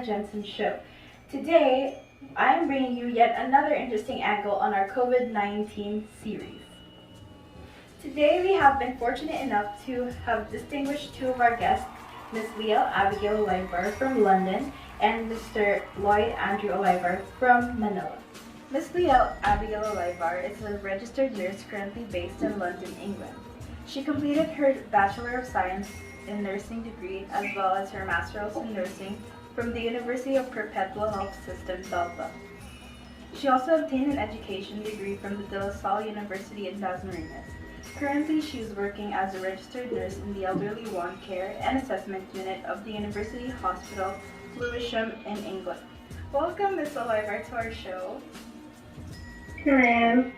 Jensen show. Today, I am bringing you yet another interesting angle on our COVID-19 series. Today, we have been fortunate enough to have distinguished two of our guests, Ms. Leah Abigail Olivar from London and Mr. Lloyd Andrew Olivar from Manila. Ms. Leah Abigail Olivar is a registered nurse currently based in London, England. She completed her Bachelor of Science in Nursing degree as well as her Master's in Nursing from the University of Perpetual Health System, Dalva. She also obtained an education degree from the De La Salle University in Dasmariñas. Currently, she is working as a registered nurse in the Elderly Wound Care and Assessment Unit of the University Hospital, Lewisham in England. Welcome, Ms. Oliver, to our show. Hello.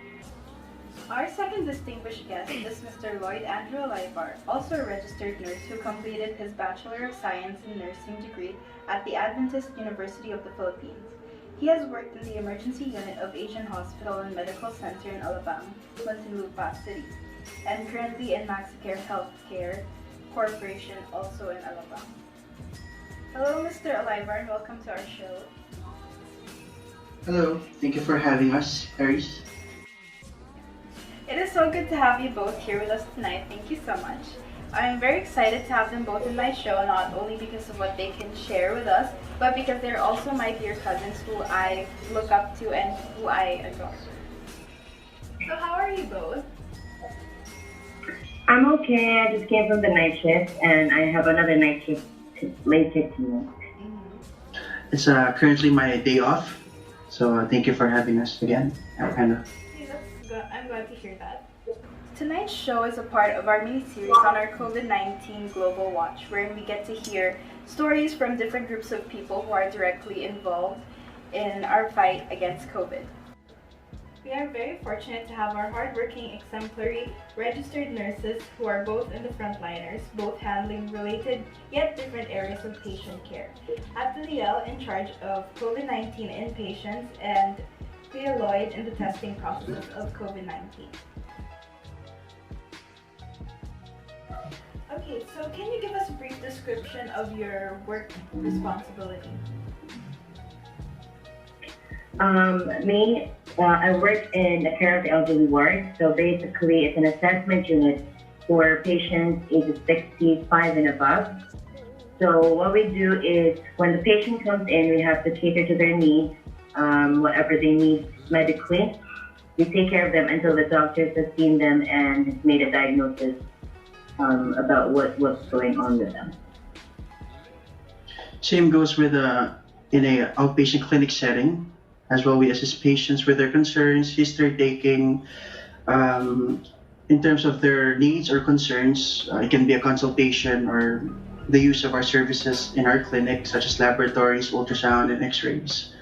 Our second distinguished guest is Mr. Lloyd Andrew Olivar, also a registered nurse who completed his Bachelor of Science in Nursing degree at the Adventist University of the Philippines. He has worked in the emergency unit of Asian Hospital and Medical Center in Alabang, Muntinlupa City, and currently in MaxiCare Healthcare Corporation, also in Alabang. Hello, Mr. Olivar, and welcome to our show. Hello, thank you for having us, Paris. It is so good to have you both here with us tonight. Thank you so much. I'm very excited to have them both in my show, not only because of what they can share with us, but because they're also my dear cousins who I look up to and who I adore. So how are you both? I'm okay. I just came from the night shift and I have another night shift later tonight. It's currently my day off, so thank you for having us again. I'm glad to hear that. Tonight's show is a part of our mini-series on our COVID-19 Global Watch, wherein we get to hear stories from different groups of people who are directly involved in our fight against COVID. We are very fortunate to have our hardworking, exemplary, registered nurses who are both in the frontliners, both handling related yet different areas of patient care. Abigail in charge of COVID-19 inpatients and Leah Lloyd in the testing process of COVID-19. Okay, so can you give us a brief description of your work responsibility? I work in the care of the elderly ward. So basically, it's an assessment unit for patients ages 65 and above. So what we do is when the patient comes in, we have to cater to their needs, whatever they need medically. We take care of them until the doctors have seen them and has made a diagnosis about what's going on with them. Same goes with in a outpatient clinic setting. As well, we assist patients with their concerns, history taking, in terms of their needs or concerns. It can be a consultation or the use of our services in our clinic, such as laboratories, ultrasound, and x-rays.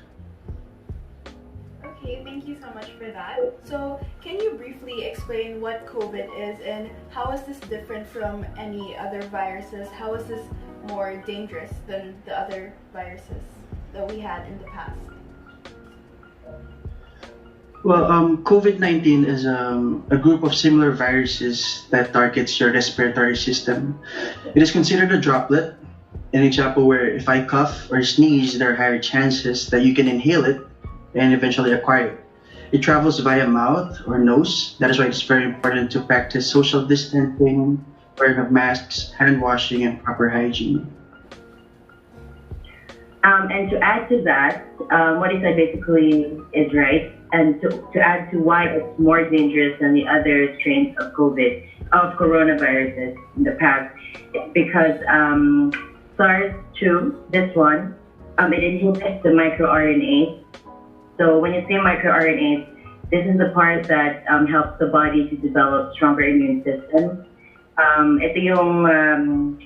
Okay, thank you so much for that. So, can you briefly explain what COVID is and how is this different from any other viruses? How is this more dangerous than the other viruses that we had in the past? Well, COVID-19 is a group of similar viruses that targets your respiratory system. It is considered a droplet, an example where if I cough or sneeze, there are higher chances that you can inhale it and eventually acquire it. It travels via mouth or nose. That is why it's very important to practice social distancing, wearing of masks, hand washing, and proper hygiene. And to add to that, what he said basically is right. And to add to why it's more dangerous than the other strains of coronaviruses in the past, it's because SARS-2, this one, it inhibits the microRNA. So when you say microRNA, this is the part that helps the body to develop stronger immune system. Ito yung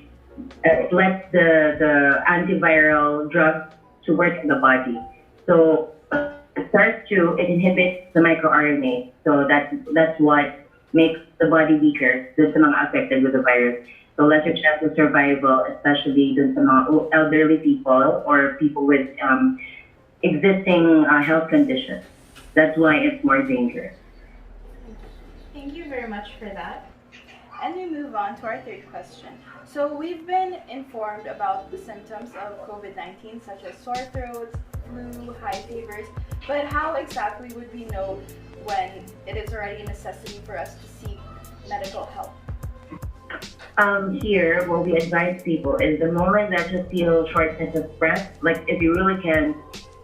it lets the antiviral drugs to work in the body. So SARS-2, it inhibits the microRNA. So that's what makes the body weaker dun sa mga affected with the virus. So lesser chance of survival, especially dun sa mga elderly people or people with existing health conditions. That's why it's more dangerous. Thank you very much for that. And we move on to our third question. So we've been informed about the symptoms of COVID-19 such as sore throats, flu, high fevers, but how exactly would we know when it is already a necessity for us to seek medical help? Here, what we advise people is the moment that you feel shortness of breath, like if you really can't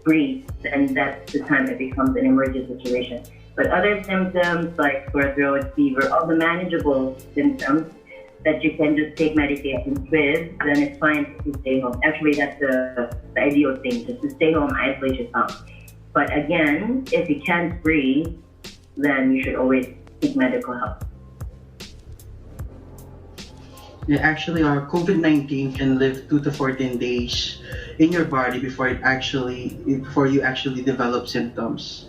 breathe, then that's the time it becomes an emergency situation. But other symptoms like sore throat, fever, all the manageable symptoms that you can just take medications with, then it's fine to stay home. Actually, that's the ideal thing, just to stay home, isolate yourself. But again, if you can't breathe, then you should always seek medical help. Yeah, actually, COVID-19 can live 2 to 14 days in your body before you actually develop symptoms.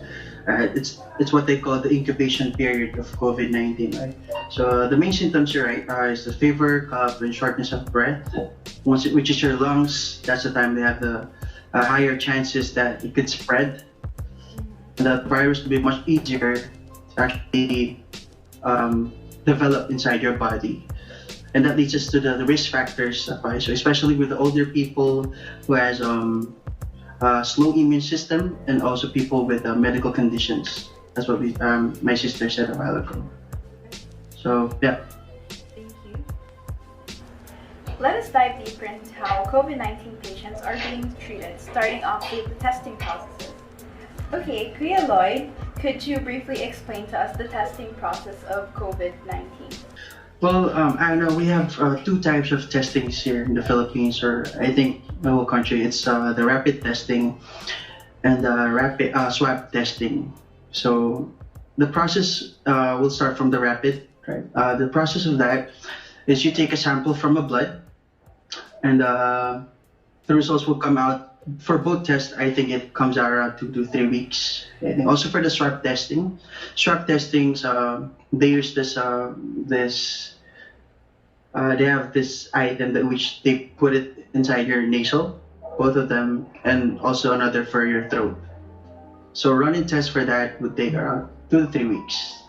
It's what they call the incubation period of COVID-19, right? So the main symptoms you're right is the fever, cough, and shortness of breath. Which is your lungs, that's the time they have the higher chances that it could spread. And the virus will be much easier to actually develop inside your body. And that leads us to the risk factors, so especially with the older people who has slow immune system and also people with medical conditions. That's what my sister said a while ago. So yeah. Thank you. Let us dive deeper into how COVID-19 patients are being treated, starting off with the testing processes. Okay, Kuya Lloyd, could you briefly explain to us the testing process of COVID-19? Well, I know we have two types of testings here in the Philippines, or I think the whole country. It's the rapid testing and the rapid swab testing. So the process will start from the rapid. Right. The process of that is you take a sample from a blood, and the results will come out. For both tests, I think it comes out around 2 to 3 weeks. I think also for the swab testings, they use they have this item that which they put it inside your nasal, both of them, and also another for your throat. So running tests for that would take around 2 to 3 weeks.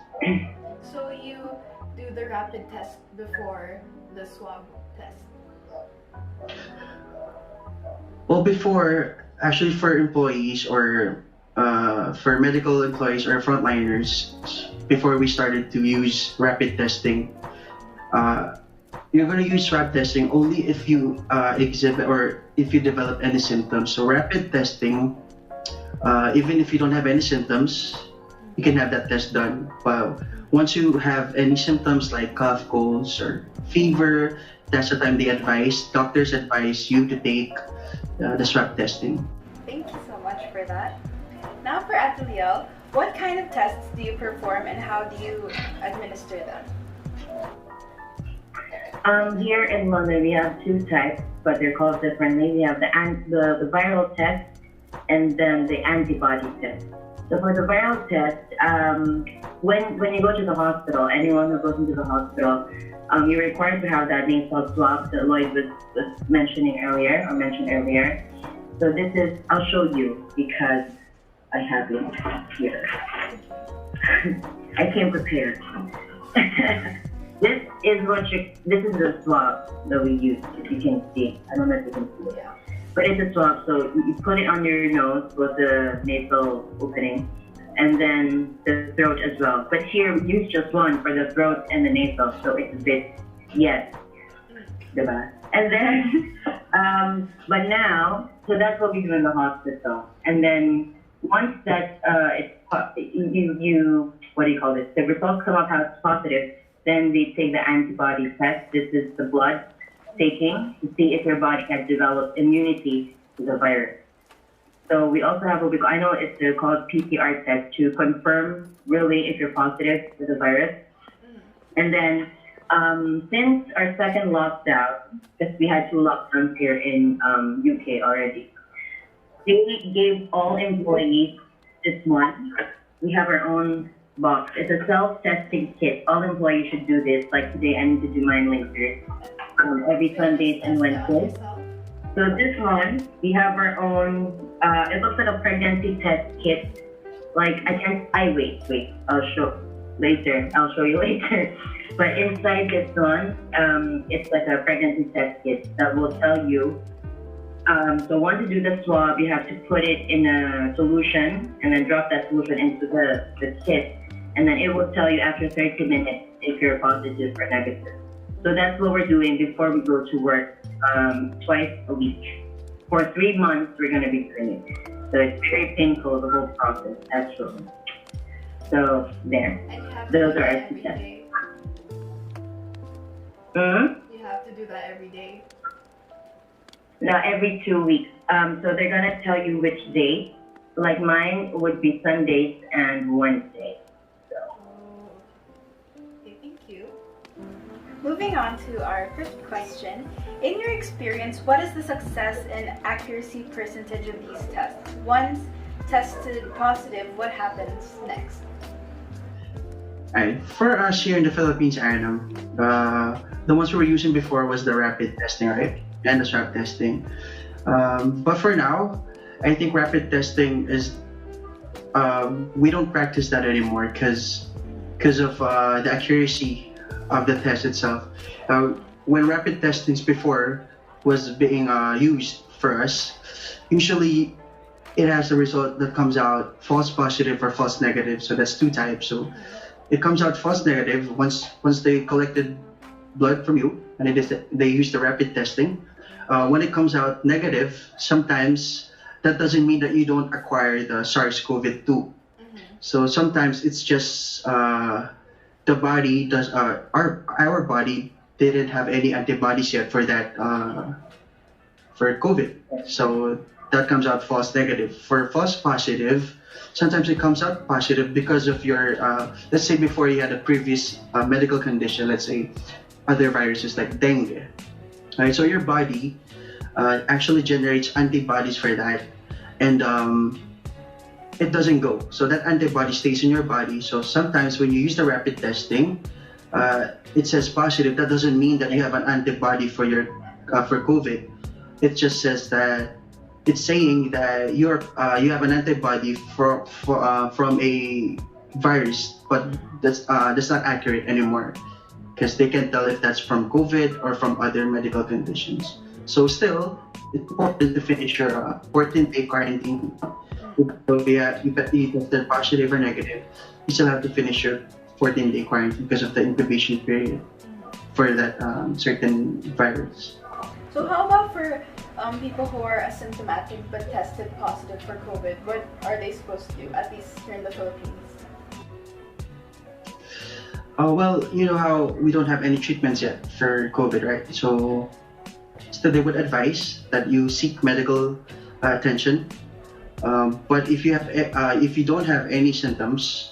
So you do the rapid test before the swab test? Well, before, actually for employees or for medical employees or frontliners, before we started to use rapid testing, you're going to use swab testing only if you exhibit or if you develop any symptoms. So rapid testing, even if you don't have any symptoms, you can have that test done. But once you have any symptoms like cough, colds, or fever, that's the time doctors advise you to take the swab testing. Thank you so much for that. Now for Ateliel, what kind of tests do you perform and how do you administer them? Here in London, we have two types, but they're called differently. We have the viral test and then the antibody test. So for the viral test, when you go to the hospital, anyone who goes into the hospital, you're required to have that nasal swab that Lloyd was mentioned earlier. So this is, I'll show you because I have it here. I came prepared. This is the swab that we use, if you can see. I don't know if you can see it. But it's a swab, so you put it on your nose with the nasal opening, and then the throat as well. But here, we use just one for the throat and the nasal, so it's a bit, yes, diba? And then, but now, so that's what we do in the hospital. And then once that the results come up as positive, then they take the antibody test. This is the blood taking to see if your body has developed immunity to the virus. So we also have what I know it's called PCR test to confirm really if you're positive to the virus. And then since our second lockdown, because we had 2 lockdowns here in UK already, they gave all employees this one. We have our own box. It's a self-testing kit. All employees should do this. Like today, I need to do mine later. Every Sundays and Wednesdays. So this one, we have our own. It looks like a pregnancy test kit. Like wait. I'll show. later. I'll show you later. But inside this one, it's like a pregnancy test kit that will tell you. So once you do the swab, you have to put it in a solution and then drop that solution into the kit. And then it will tell you after 30 minutes if you're positive or negative. So that's what we're doing before we go to work, twice a week. For 3 months, we're going to be doing it. So it's very painful, the whole process, actually. So there. And you have to Those do are that our every tests. day. You have to do that every day. Now, every 2 weeks. So they're going to tell you which day. Like mine would be Sundays and Wednesdays. Okay, thank you. Moving on to our fifth question. In your experience, what is the success and accuracy percentage of these tests? Once tested positive, what happens next? Alright, for us here in the Philippines, the ones we were using before was the rapid testing, right? And the swab testing. But for now, I think rapid testing is, we don't practice that anymore because of the accuracy of the test itself. When rapid testings before was being used for us, usually it has a result that comes out false positive or false negative. So that's two types. So it comes out false negative once they collected blood from you and they use the rapid testing. When it comes out negative, sometimes that doesn't mean that you don't acquire the SARS-CoV-2. So sometimes it's just the body does our body didn't have any antibodies yet for that for COVID. So that comes out false negative. For false positive, sometimes it comes out positive because of your let's say before you had a previous medical condition, let's say other viruses like dengue. Right, so your body actually generates antibodies for that, and it doesn't go. So that antibody stays in your body. So sometimes when you use the rapid testing, it says positive. That doesn't mean that you have an antibody for your for COVID. It just says that it's saying that you have an antibody from a virus, but that's not accurate anymore because they can't tell if that's from COVID or from other medical conditions. So still, it's important to finish your 14-day quarantine. So if you tested positive or negative, you still have to finish your 14-day quarantine because of the incubation period for that certain virus. So how about for people who are asymptomatic but tested positive for COVID? What are they supposed to do, at least here in the Philippines? Well, you know how we don't have any treatments yet for COVID, right? So they would advise that you seek medical attention. But if you don't have any symptoms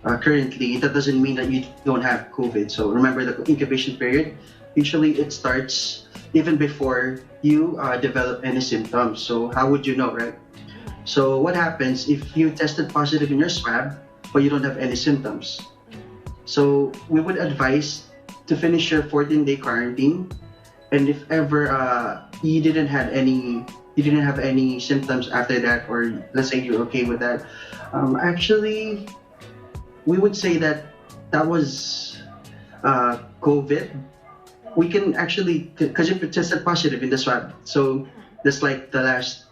currently, that doesn't mean that you don't have COVID. So remember the incubation period. Usually it starts even before you develop any symptoms. So how would you know, right? So what happens if you tested positive in your swab, but you don't have any symptoms? So we would advise to finish your 14-day quarantine, and if ever you didn't have any symptoms after that, or let's say you're okay with that, actually we would say that was COVID. We can actually, because you tested positive in the swab, so that's like the last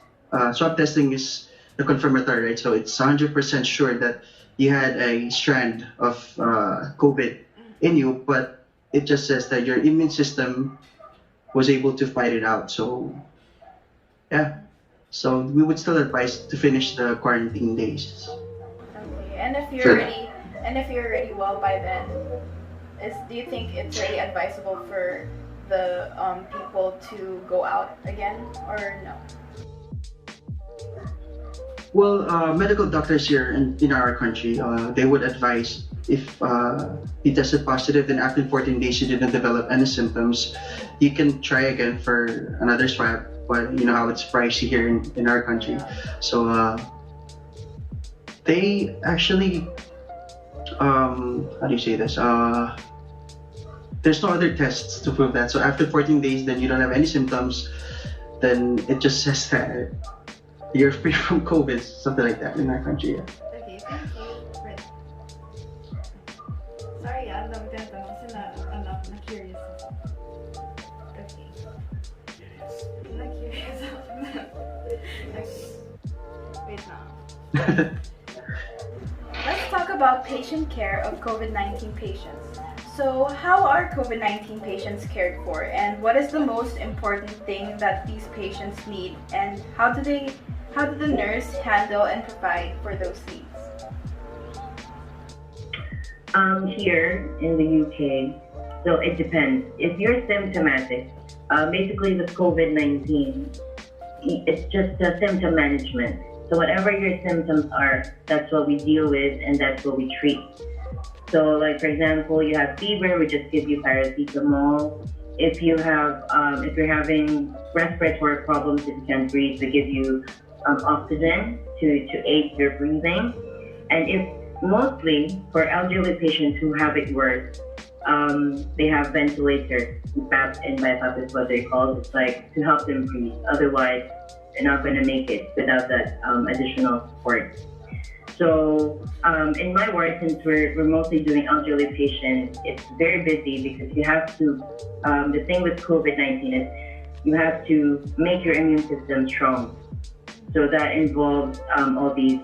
swab testing is the confirmatory, right? So it's 100% sure that you had a strand of COVID in you, but it just says that your immune system was able to fight it out. So yeah, so we would still advise to finish the quarantine days. Okay, and if you're already well by then, do you think it's really advisable for the people to go out again, or no? Well, medical doctors here in our country, they would advise if you tested positive, then after 14 days you didn't develop any symptoms, you can try again for another swab. But you know how it's pricey here in our country. So they actually, how do you say this? There's no other tests to prove that. So after 14 days, then you don't have any symptoms, then it just says that you're free from COVID, something like that in our country. Yeah. Okay, thank you. Wait now. Let's talk about patient care of COVID-19 patients. So, how are COVID-19 patients cared for, and what is the most important thing that these patients need, and how do the nurse handle and provide for those needs? Here in the UK, so it depends. If you're symptomatic, basically with COVID-19, it's just a symptom management. So whatever your symptoms are, that's what we deal with and that's what we treat. So like for example, you have fever, we just give you paracetamol. If you're having respiratory problems, if you can't breathe, we give you oxygen to aid your breathing. And if mostly for elderly patients who have it worse, they have ventilators. BAP and BiPAP is what they call. It's like to help them breathe. Otherwise, they're not going to make it without that additional support. So in my ward, since we're mostly doing elderly patients, it's very busy because you have to, the thing with COVID-19 is you have to make your immune system strong. So that involves all these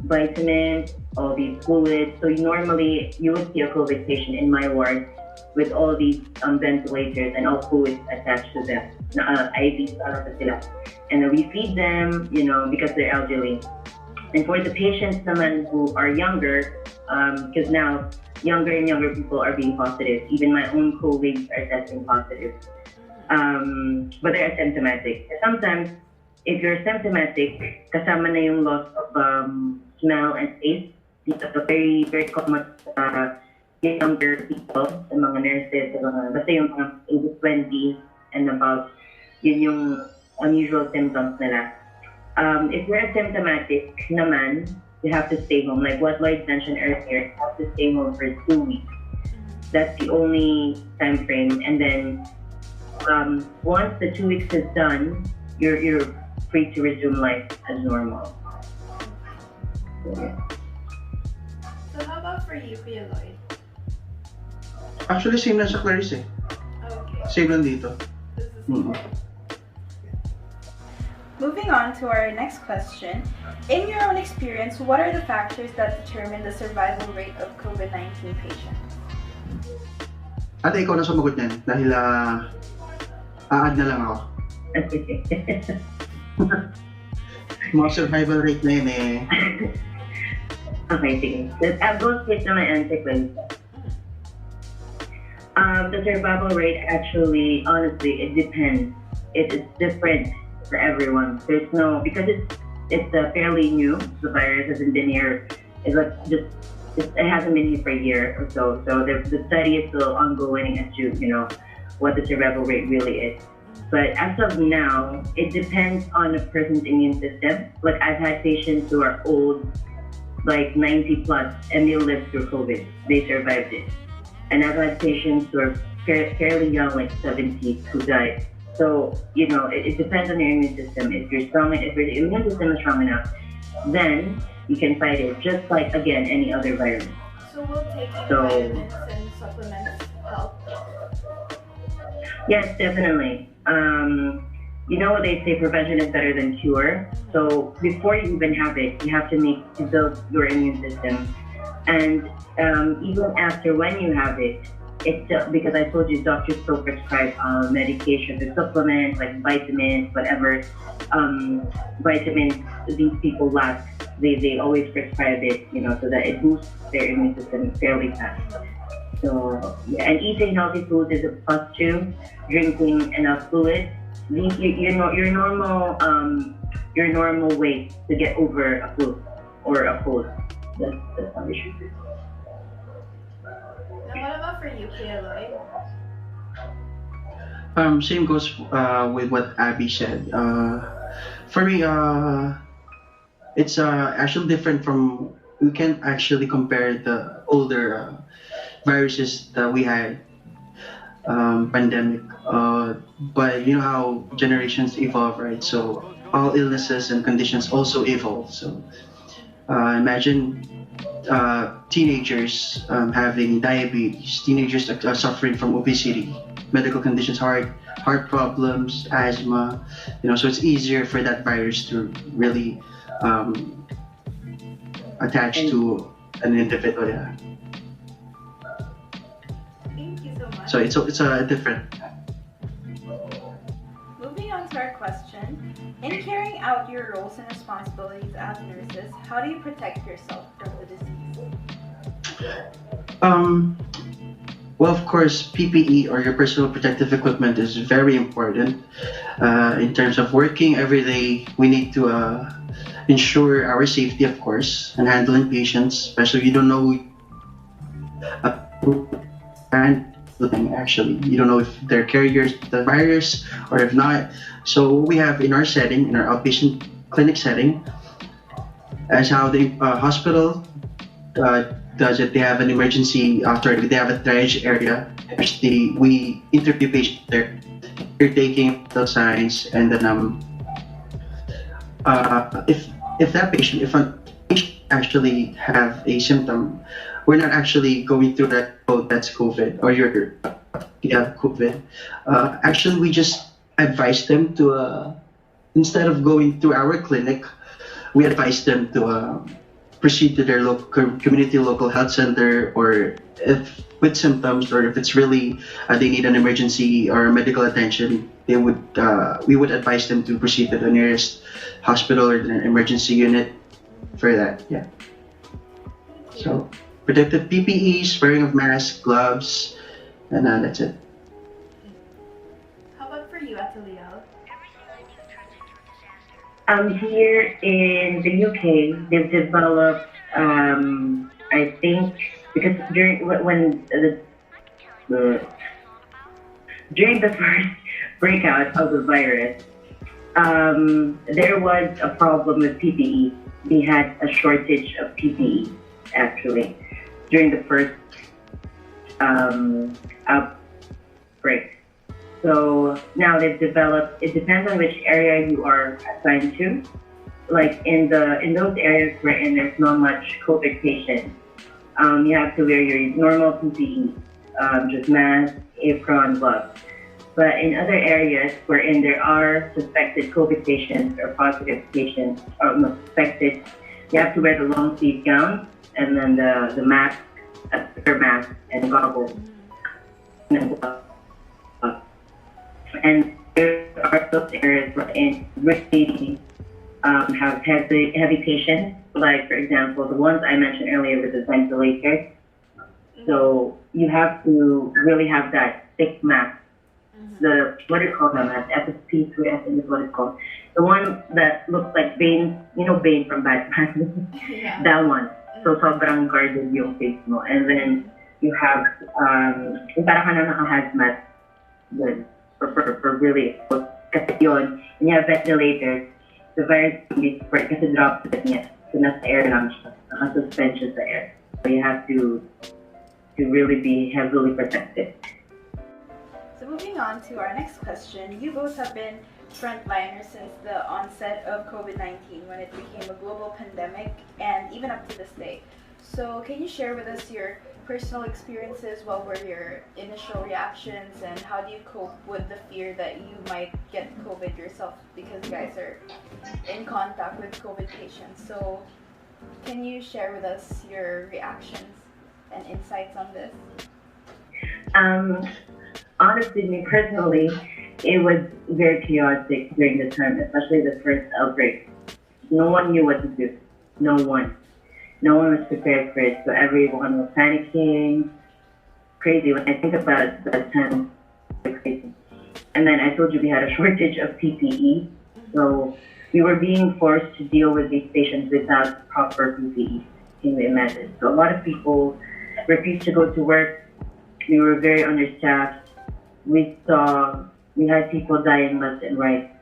vitamins, all these fluids. So normally you would see a COVID patient in my ward with all these ventilators and all fluids attached to them. IVs sila. And we feed them, because they're elderly. And for the patients naman who are younger, because now younger and younger people are being positive. Even my own colleagues are testing positive. But they're asymptomatic. Sometimes, if you're symptomatic, kasama na yung loss of smell and taste. These are very, very common younger people, sa mga nurses, basta yung mga ages 20 and above, yun yung unusual symptoms nila. If you're asymptomatic naman, you have to stay home. Like what Lloyd mentioned earlier, you have to stay home for 2 weeks. That's the only time frame. And then once the 2 weeks is done, you're free to resume life as normal. Yeah. So how about for you, Kuya Lloyd? Actually, same lang sa Clarice eh. Okay. Same lang dito. This is Moving on to our next question. In your own experience, what are the factors that determine the survival rate of COVID-19 patients? Ate, ikaw na sumagot niyan dahil a-add na lang ako. Mga survival rate na yun eh. Okay, sige. I'll go straight to my answer, please. The survival rate actually, honestly, it depends. It's different for everyone. There's no, because it's fairly new. The virus hasn't been here. It hasn't been here for a year or so. So the study is still ongoing as to what the survival rate really is. But as of now, it depends on a person's immune system. Like I've had patients who are old, like 90 plus, and they lived through COVID. They survived it. And I've had patients who are fairly young, like 70, who died. So, it depends on your immune system. If your immune system is strong enough, then you can fight it, just like, again, any other virus. So will taking vitamins and supplements help? Yes, definitely. They say prevention is better than cure. So before you even have it, you have to build your immune system. And even after when you have it, it's because I told you doctors still prescribe medication, the supplements like vitamins, whatever vitamins these people lack. They always prescribe it, so that it boosts their immune system fairly fast. So and eating healthy foods is a plus too. Drinking enough fluid. Your normal way to get over a flu or a cold. That's how we should do. Now what about for you, Kuya Lloyd? Same goes with what Abby said. For me, it's actually different from. We can't actually compare the older viruses that we had pandemic. But you know how generations evolve, right? So all illnesses and conditions also evolve. So imagine teenagers having diabetes, teenagers suffering from obesity, medical conditions, heart problems, asthma. So it's easier for that virus to really attach to an individual. Yeah. Thank you so much. So it's a different. Moving on to our question. In carrying out your roles and responsibilities as nurses, how do you protect yourself from the disease? Well, of course, PPE or your personal protective equipment is very important. In terms of working every day, we need to ensure our safety, of course, and handling patients, especially you don't know actually. You don't know if they're carriers of the virus or if not. So we have in our setting, in our outpatient clinic setting, as how the hospital does it. They have an emergency, they have a triage area. We interview patients there. They're taking the signs, and then if a patient actually have a symptom, we're not actually going through that. Oh, that's COVID, or you have COVID. Actually, we just advise them to instead of going through our clinic, we advise them to proceed to their local community local health center, or if with symptoms, or if it's really they need an emergency or medical attention, we would advise them to proceed to the nearest hospital or the emergency unit for that. Yeah. So protective PPEs, wearing of masks, gloves, and that's it. How about for you, Ateliel? Here in the UK, they've developed, I think, because during the first breakout of the virus, there was a problem with PPE. We had a shortage of PPE actually during the first outbreak. So now they've developed. It depends on which area you are assigned to. Like in those areas wherein there's not much COVID patients, you have to wear your normal PPE, just mask, apron, gloves. But in other areas wherein there are suspected COVID patients or positive patients, or not suspected, you have to wear the long sleeve gown and then the mask, mask and goggles. And there are those areas wherein really have heavy patients, like for example, the ones I mentioned earlier with the ventilators. So you have to really have that thick mask. The, what do you call them? FSP3, I think is what it's called. The one that looks like Bane, Bane from Batman. Yeah. That one. So sobrang guarded yung face mo. And then you have, yung parang ka na naka-hazmat good for really, kasi yun, and you have ventilators, the virus can be spread kasi droplet niya. So nasa air lang siya, naka-suspend siya sa air. So you have to really be heavily protected. So moving on to our next question, you both have been frontliners since the onset of COVID-19 when it became a global pandemic and even up to this day. So can you share with us your personal experiences? What were your initial reactions and how do you cope with the fear that you might get COVID yourself because you guys are in contact with COVID patients? So can you share with us your reactions and insights on this? Honestly, me personally, it was very chaotic during the time, especially the first outbreak. No one knew what to do. No one. No one was prepared for it, so everyone was panicking. Crazy. When I think about that time, it's crazy. And then I told you we had a shortage of PPE, so we were being forced to deal with these patients without proper PPE. Can you imagine? So a lot of people refused to go to work. We were very understaffed. We had people dying left and right.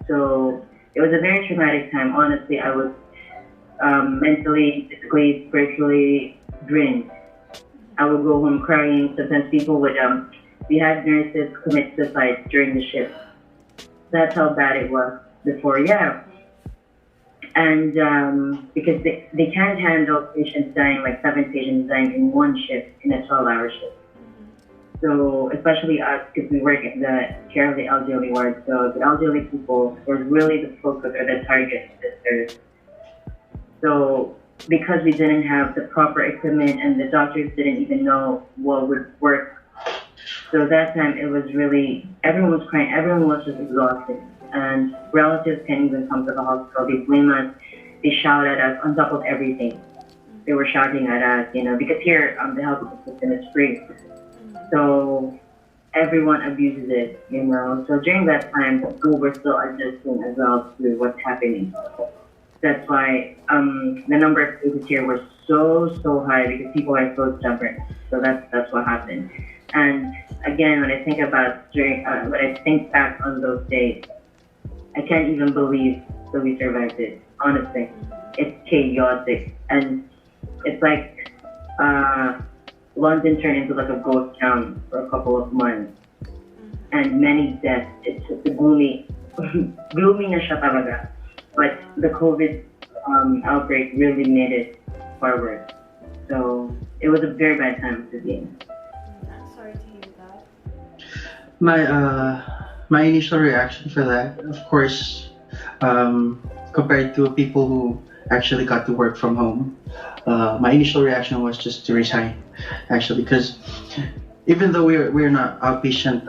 So it was a very traumatic time. Honestly, I was mentally, physically, spiritually drained. I would go home crying. Sometimes people would, we had nurses commit suicide during the shift. That's how bad it was before. Yeah. And because they can't handle patients dying, like 7 patients dying in one shift, in a 12-hour shift. So especially us, because we work at the care of the elderly ward, so the elderly people were really the focus or the target sisters. So because we didn't have the proper equipment and the doctors didn't even know what would work, so that time it was really, everyone was crying, everyone was just exhausted. And relatives can't even come to the hospital. They blame us, they shout at us on top of everything. They were shouting at us, because here the health system is free. So everyone abuses it, So during that time, we were still adjusting as well to what's happening. That's why the number of cases here were so high because people are so stubborn. So that's what happened. And again, when I think when I think back on those days, I can't even believe that we survived it. Honestly, it's chaotic, and it's like London turned into like a ghost town for a couple of months, and many deaths. It's just a gloomy na siya talaga. But the COVID outbreak really made it forward. So it was a very bad time to be in. I'm sorry to hear that. My initial reaction for that, of course, compared to people who actually got to work from home, my initial reaction was just to resign, actually, because even though we're not outpatient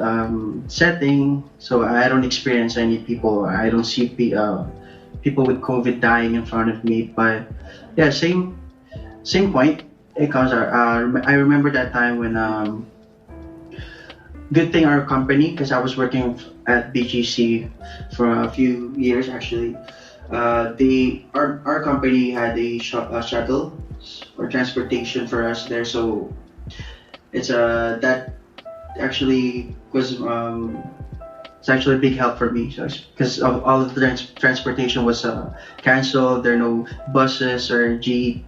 setting, so I don't experience any people. I don't see people with COVID dying in front of me. But yeah, same point. It comes. I remember that time when good thing our company, because I was working at BGC for a few years actually. Our company had a shuttle or transportation for us there, so it's that actually was it's actually a big help for me, because all of the transportation was canceled. There are no buses or jeep,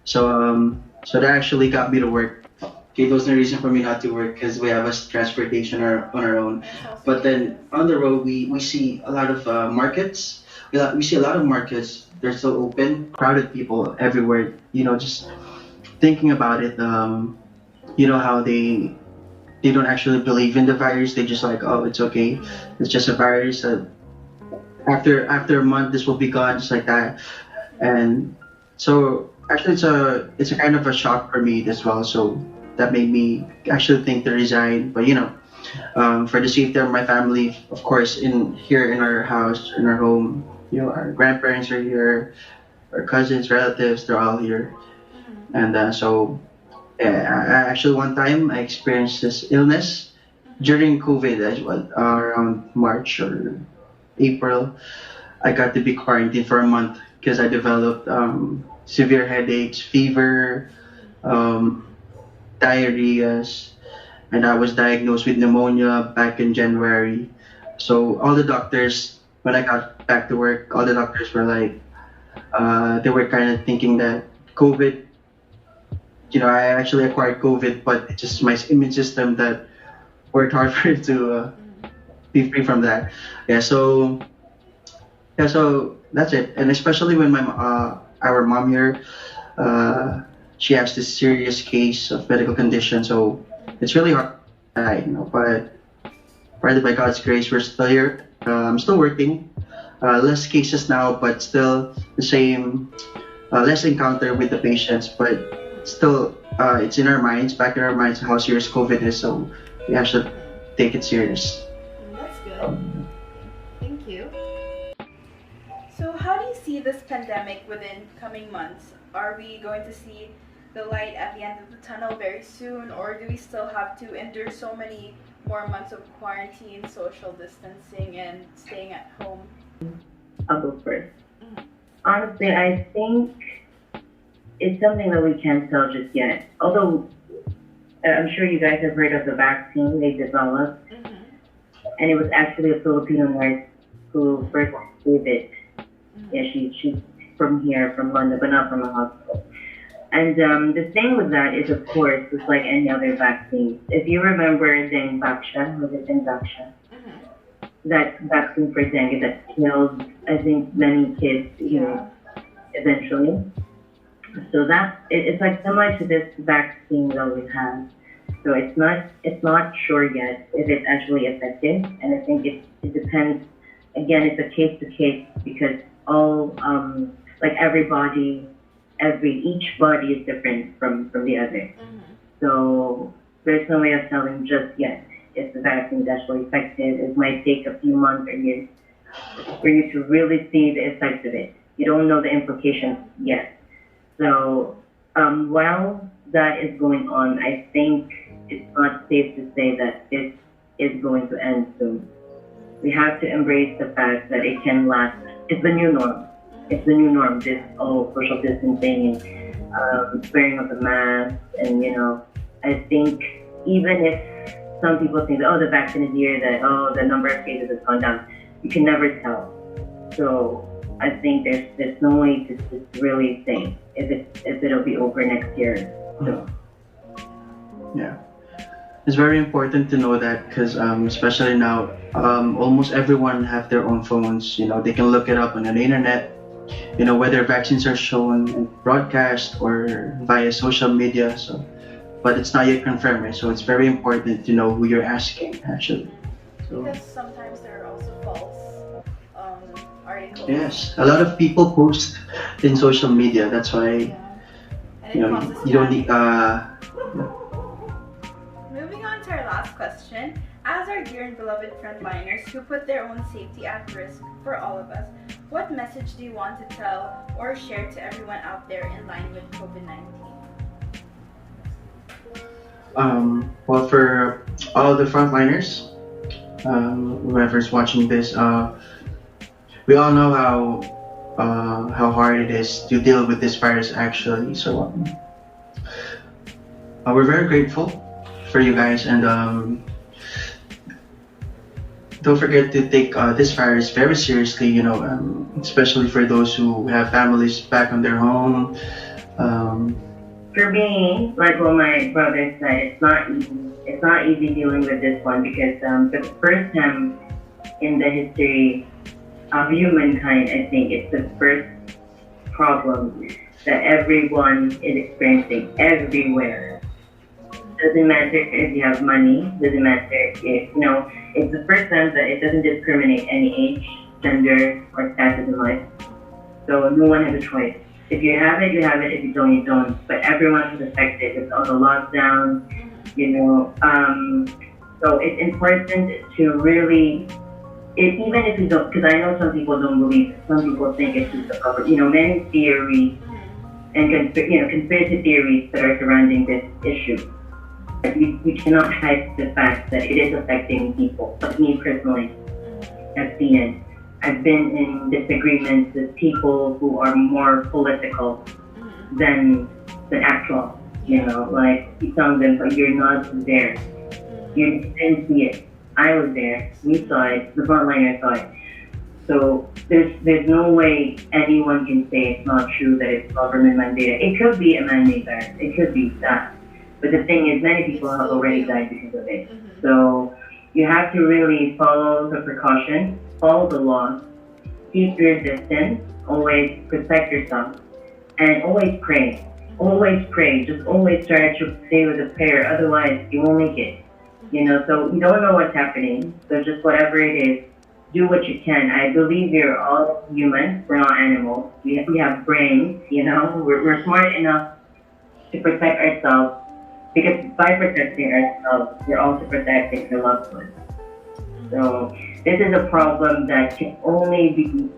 so that actually got me to work. Okay, there was no reason for me not to work because we have a transportation on our own. But then on the road, we see a lot of markets. We see a lot of markets. They're still open, crowded people everywhere. Just thinking about it, how they don't actually believe in the virus. They just like, oh, it's okay. It's just a virus. After a month, this will be gone, just like that. And so actually, it's a kind of a shock for me as well. So that made me actually think to resign. But for the safety of my family, of course, here in our house, in our home, our grandparents are here, our cousins, relatives, they're all here. And so actually one time I experienced this illness during COVID as well, around March or April. I got to be quarantined for a month because I developed severe headaches, fever, diarrheas, and I was diagnosed with pneumonia back in January. So all the doctors, when I got back to work, all the doctors were like, they were kind of thinking that COVID, I actually acquired COVID, but it's just my immune system that worked hard for it to be free from that. So that's it. And especially when our mom here, she has this serious case of medical condition, so it's really hard to die, But partly by God's grace, we're still here. I'm still working. Less cases now, but still the same. Less encounter with the patients, but still, it's in our minds, back in our minds, how serious COVID is. So we have to take it serious. That's good. Thank you. So how do you see this pandemic within coming months? Are we going to see the light at the end of the tunnel very soon, or do we still have to endure so many more months of quarantine, social distancing, and staying at home? I'll go first. Honestly, I think it's something that we can't tell just yet. Although I'm sure you guys have heard of the vaccine they developed, and it was actually a Filipino nurse who first gave it. Yeah, she's from here, from London, but not from a hospital. And the thing with that is, of course, it's like any other vaccine. If you remember Dengvaksha, was it Dengvaksha? that vaccine for dengue that killed, I think, many kids, Yeah. eventually. So it's like similar to this vaccine that we have. So it's not sure yet if it's actually effective, and I think it depends. Again, it's a case to case because all like each body is different from the other. So there's no way of telling just yet if the vaccine is actually effective. It might take a few months or years for you to really see the effects of it. You don't know the implications yet. So while that is going on, I think it's not safe to say that this is going to end soon. We have to embrace the fact that it can last. It's the new norm. It's the new norm. This all social distancing and wearing of the mask, and I think even if some people think that the vaccine is here, that the number of cases has gone down, you can never tell. So I think there's no way to really say if it'll be over next year. So. Yeah. It's very important to know that because especially now, almost everyone have their own phones. They can look it up on the internet. Whether vaccines are shown in broadcast or via social media. So, but it's not yet confirmed, right? So it's very important to know who you're asking, actually. So, Because sometimes there are also false articles. yes, a lot of people post in social media. That's why Yeah. And it causes you don't need. panic. Moving on to our last question. As our dear and beloved frontliners who put their own safety at risk for all of us, what message do you want to tell or share to everyone out there in line with COVID-19? Well, for all the frontliners, whoever's watching this, we all know how hard it is to deal with this virus actually. So we're very grateful for you guys, and don't forget to take this virus very seriously. Especially for those who have families back on their home. For me, like what my brother said, it's not easy. It's not easy dealing with this one because for the first time in the history of humankind, I think it's the first problem that everyone is experiencing everywhere. Doesn't matter if you have money, doesn't matter if, it's the first time that it doesn't discriminate any age, gender, or status in life. So no one has a choice. If you have it, you have it. If you don't, you don't. But everyone is affected with all the lockdowns, So it's important to really, even if you don't, because I know some people don't believe it. Some people think it's just a cover. Many theories and conspiracy theories that are surrounding this issue. We cannot hide the fact that it is affecting people. But me personally, I've seen it. I've been in disagreements with people who are more political than actual. Like you tell them, but you're not there. You didn't see it. I was there. We saw it. The frontliner saw it. So there's no way anyone can say it's not true that it's government mandated. It could be a man-made virus. It could be that. But the thing is, many people have already died because of it. So you have to really follow the precautions, follow the laws, keep your distance, always protect yourself, and always pray. Always pray. Just always try to stay with a prayer. Otherwise, you won't make it. So you don't know what's happening. So just whatever it is, do what you can. I believe we're all humans. We're not animals. We have brains. We're smart enough to protect ourselves. Because by protecting ourselves, we're also protecting the loved ones. So this is a problem that can only be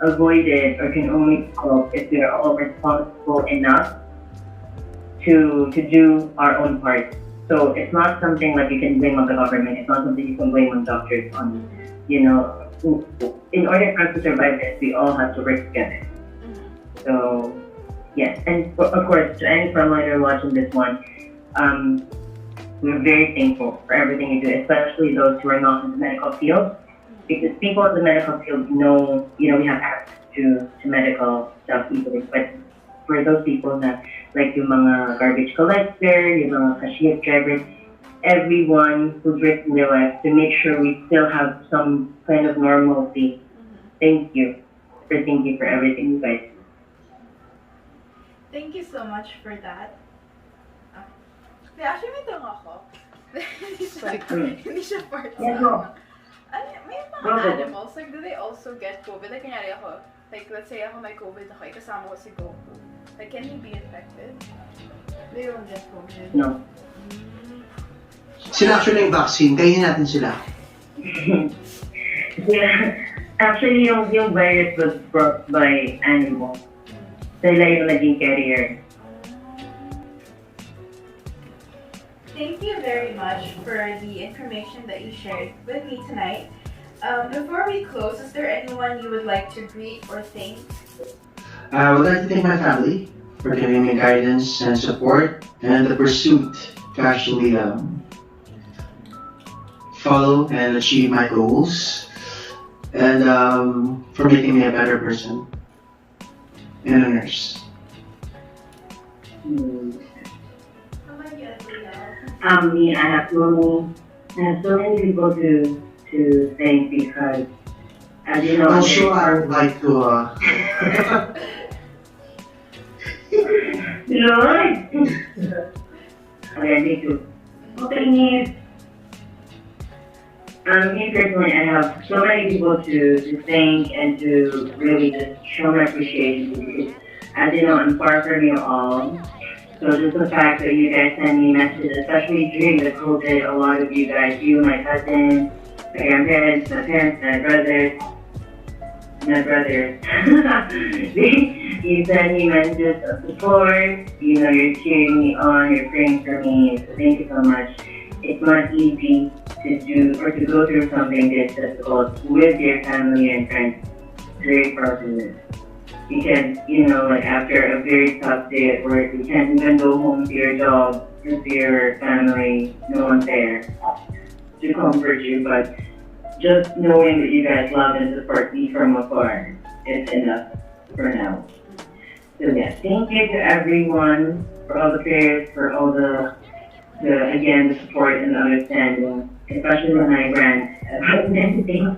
avoided or can only solve if we are all responsible enough to do our own part. So it's not something like you can blame on the government. It's not something you can blame on doctors. In order for us to survive this, we all have to work together. So yes, and of course, to any frontliner watching this one, we're very thankful for everything you do, especially those who are not in the medical field, because people in the medical field know, we have access to medical stuff easily. But for those people na, like yung mga garbage collector, yung mga cashier drivers, everyone who breaks in their life to make sure we still have some kind of normalcy. Thank you for thinking for everything, you guys. Thank you so much for that. Actually, may tanong ako. Hindi siya part Yeah, sa go. ano, may mga Go. animals, like, do they also get COVID? Like, kanyari ako, like, let's say ako may COVID ako, ikasama ko si Goku. Like, can he be infected? They don't get COVID. No. Sila actually yung vaccine, kainin natin sila. Yeah. Actually, yung virus was brought by animals. Sila yung naging carrier. Thank you very much for the information that you shared with me tonight. Before we close, is there anyone you would like to greet or thank? I would like to thank my family for giving me guidance and support and the pursuit to actually follow and achieve my goals and for making me a better person and a nurse. Me, I have so many people to thank because, as you know, Also, I would like to Lord. Okay, me too. Okay, me personally, I have so many people to thank and to really just show my appreciation because, as you know, I'm far from you all. So just the fact that you guys send me messages, especially during the COVID, a lot of you guys, you, my cousins, my grandparents, my parents, my brothers, you send me messages of support, you know, you're cheering me on, you're praying for me, so thank you so much. It's not easy to do or to go through something this difficult with your family and friends. Very proud of this. Because, you know, like after a very tough day at work, you can't even go home to your job or to your family. No one's there to comfort you, but just knowing that you guys love and support me from afar is enough for now. So yeah, thank you to everyone for all the prayers, for all the support and the understanding, especially when I rant about anything.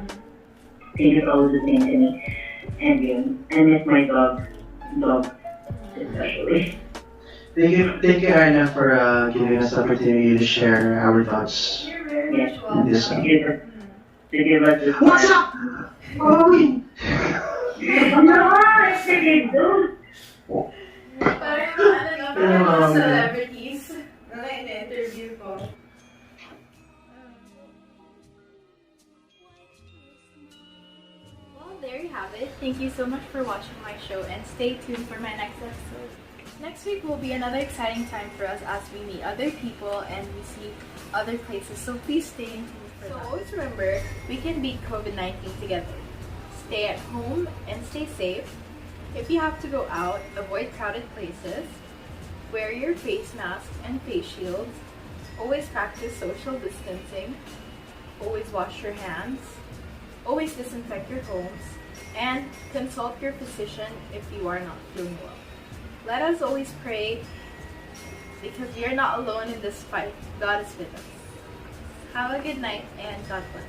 Thank you for always listening to me. And you, I miss my dog especially. thank you, Anna, for giving us the opportunity to share our thoughts. You're very Yes. much welcome. This, To give us this What's up? Halloween! No, it's a good dude. Parang parang celebrities na in-interview ko. Well, there you have it. Thank you so much for watching my show and stay tuned for my next episode. Next week will be another exciting time for us as we meet other people and we see other places, so please stay tuned for that. So always remember, we can beat COVID-19 together. Stay at home and stay safe. If you have to go out, avoid crowded places. Wear your face mask and face shields. Always practice social distancing. Always wash your hands. Always disinfect your homes. And consult your physician if you are not feeling well. Let us always pray because we are not alone in this fight. God is with us. Have a good night and God bless.